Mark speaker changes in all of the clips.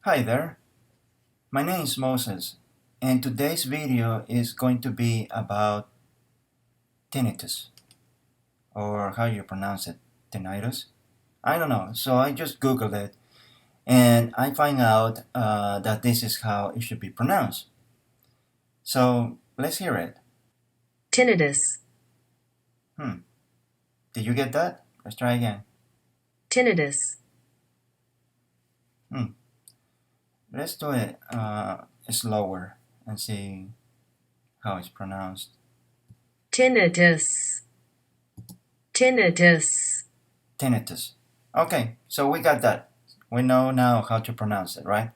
Speaker 1: Hi there, my name is Moses, and today's video is going to be about tinnitus, or how you pronounce it, tinnitus? I don't know, so I just googled it, and I find out that this is how it should be pronounced. So let's hear it.
Speaker 2: Tinnitus,
Speaker 1: Hmm, did you get that? Let's try again.
Speaker 2: tinnitus,
Speaker 1: Hmm, let's do it slower and see how it's pronounced.
Speaker 2: tinnitus, tinnitus,
Speaker 1: Tinnitus. Okay, so we got that. We know now how to pronounce it, right?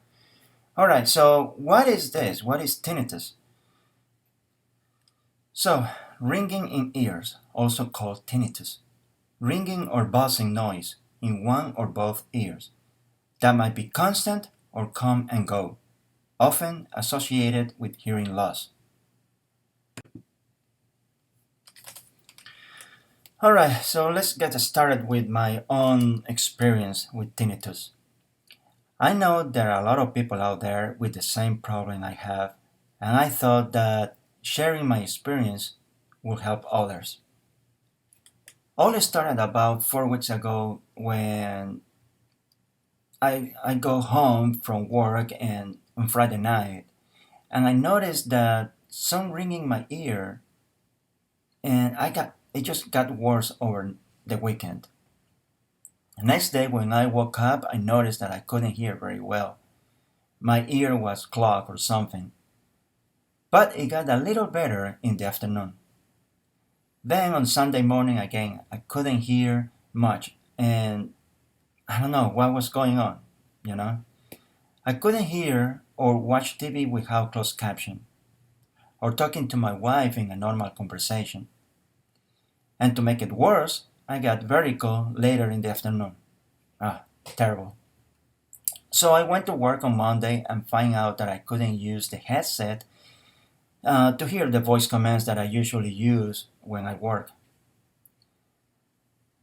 Speaker 1: All right, so what is this? What is tinnitus? So, ringing in ears, also called tinnitus. Ringing or buzzing noise in one or both ears that might be constant or come and go, often associated with hearing loss. All right, so let's get started with my own experience with tinnitus. I know there are a lot of people out there with the same problem I have, and I thought that sharing my experience will help others. All started about 4 weeks ago when I go home from work and on Friday night, and I noticed that some ringing my ear, and it just got worse over the weekend. The next day when I woke up, I noticed that I couldn't hear very well. My ear was clogged or something, but it got a little better in the afternoon. Then on Sunday morning again, I couldn't hear much, and I don't know what was going on, you know. I couldn't hear or watch TV without closed caption, or talking to my wife in a normal conversation. And to make it worse, I got vertigo later in the afternoon. Ah, terrible. So I went to work on Monday and find out that I couldn't use the headset to hear the voice commands that I usually use when I work.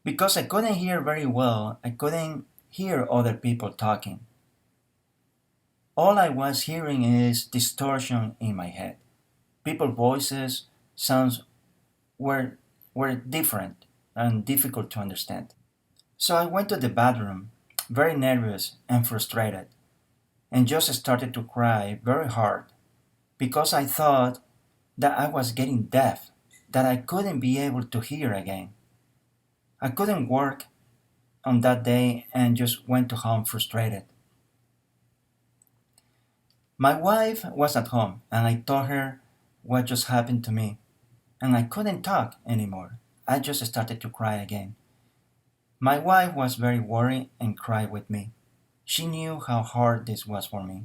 Speaker 1: Because I couldn't hear very well, I couldn't hear other people talking. All I was hearing is distortion in my head. People's voices, sounds were, were different and difficult to understand. So I went to the bathroom, very nervous and frustrated, and just started to cry very hard because I thought that I was getting deaf, that I couldn't be able to hear again. I couldn't work on that day and just went to home frustrated. My wife was at home and I told her what just happened to me, and I couldn't talk anymore. I just started to cry again. My wife was very worried and cried with me. She knew how hard this was for me.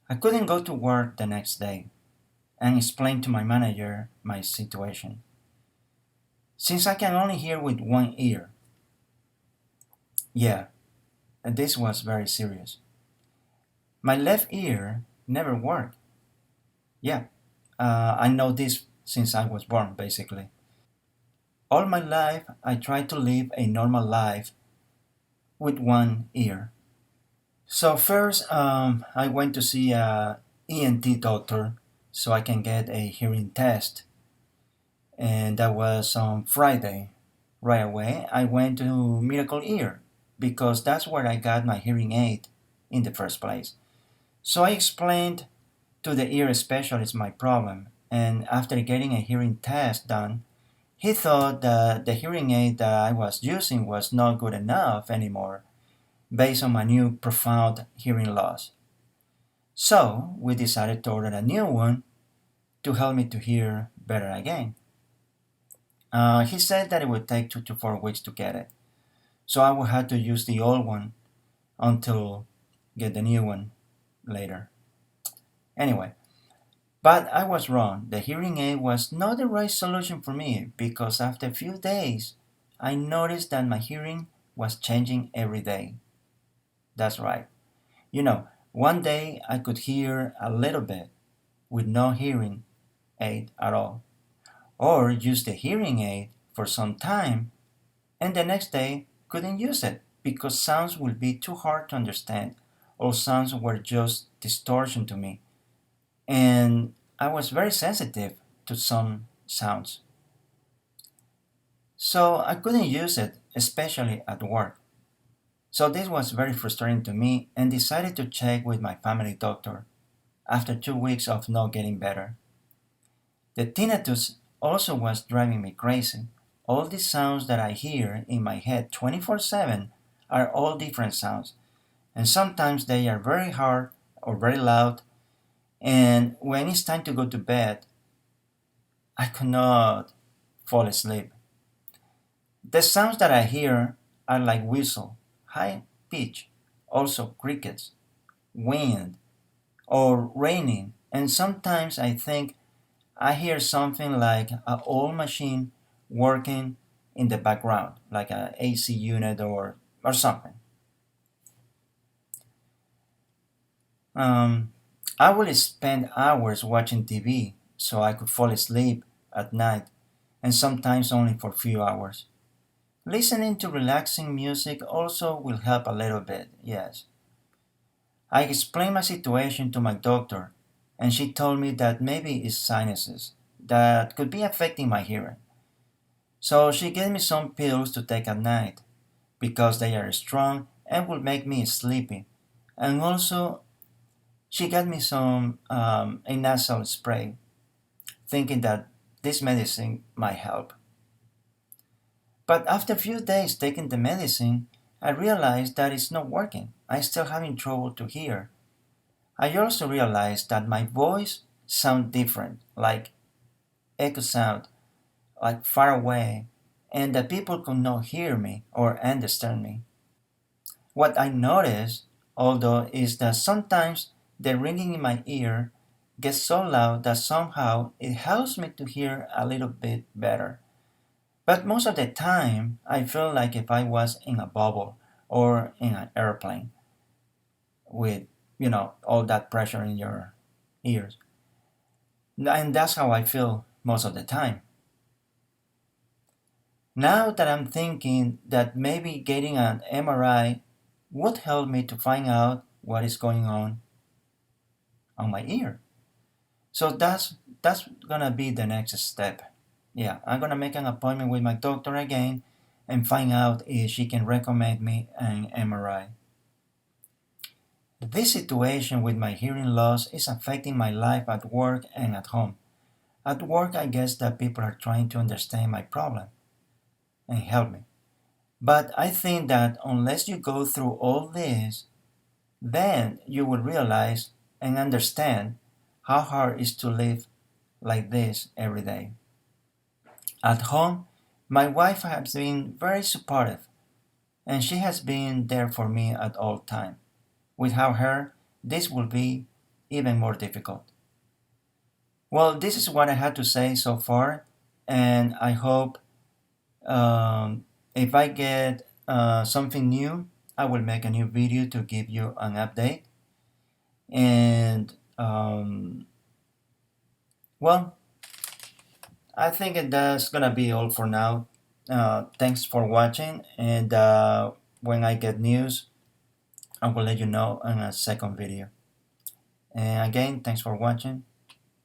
Speaker 1: I couldn't go to work the next day and explain to my manager my situation. Since I can only hear with one ear, yeah, this was very serious. My left ear never worked. Yeah, I know this since I was born, basically. All my life, I tried to live a normal life with one ear. So first, I went to see a ENT doctor so I can get a hearing test, and that was on Friday. Right away, I went to Miracle Ear because that's where I got my hearing aid in the first place. So I explained to the ear specialist my problem, and after getting a hearing test done, he thought that the hearing aid that I was using was not good enough anymore based on my new profound hearing loss. So we decided to order a new one to help me to hear better again. He said that it would take 2 to 4 weeks to get it, so I would have to use the old one until get the new one later. Anyway, but I was wrong. The hearing aid was not the right solution for me because after a few days, I noticed that my hearing was changing every day. That's right. One day I could hear a little bit with no hearing aid at all, or use the hearing aid for some time and the next day couldn't use it because sounds would be too hard to understand all sounds were just distortion to me, and I was very sensitive to some sounds. So I couldn't use it, especially at work. So this was very frustrating to me and decided to check with my family doctor after 2 weeks of not getting better. The tinnitus also was driving me crazy. All these sounds that I hear in my head 24/7 are all different sounds, and sometimes they are very hard or very loud, and when it's time to go to bed, I cannot fall asleep. The sounds that I hear are like whistle, high pitch, also crickets, wind, or raining, and sometimes I think I hear something like an old machine working in the background, like an AC unit or something. Um, I will spend hours watching TV so I could fall asleep at night, and sometimes only for a few hours. Listening to relaxing music also will help a little bit, yes. I explained my situation to my doctor, and she told me that maybe it's sinuses that could be affecting my hearing. So she gave me some pills to take at night because they are strong and will make me sleepy. And also, she got me some a nasal spray, thinking that this medicine might help. But after a few days taking the medicine, I realized that it's not working. I'm still having trouble to hear. I also realized that my voice sounds different, like echo sound, like far away, and that people could not hear me or understand me. What I noticed, although, is that sometimes the ringing in my ear gets so loud that somehow it helps me to hear a little bit better. But most of the time, I feel like if I was in a bubble or in an airplane with, all that pressure in your ears. And that's how I feel most of the time. Now that I'm thinking that maybe getting an MRI would help me to find out what is going on my ear. So that's gonna be the next step. Yeah, I'm gonna make an appointment with my doctor again and find out if she can recommend me an MRI. This situation with my hearing loss is affecting my life at work and at home. At work, I guess that people are trying to understand my problem and help me. But I think that unless you go through all this, then you will realize and understand how hard it is to live like this every day. At home, my wife has been very supportive and she has been there for me at all time. Without her, this will be even more difficult. Well, this is what I had to say so far, and I hope if I get something new, I will make a new video to give you an update. And well, I think that's gonna be all for now. Thanks for watching, and when I get news, I will let you know in a second video. And again, thanks for watching.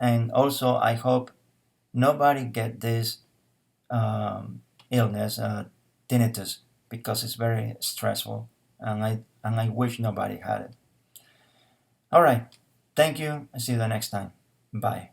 Speaker 1: And also, I hope nobody get this illness, tinnitus, because it's very stressful, and I wish nobody had it. All right, thank you. See you the next time. Bye.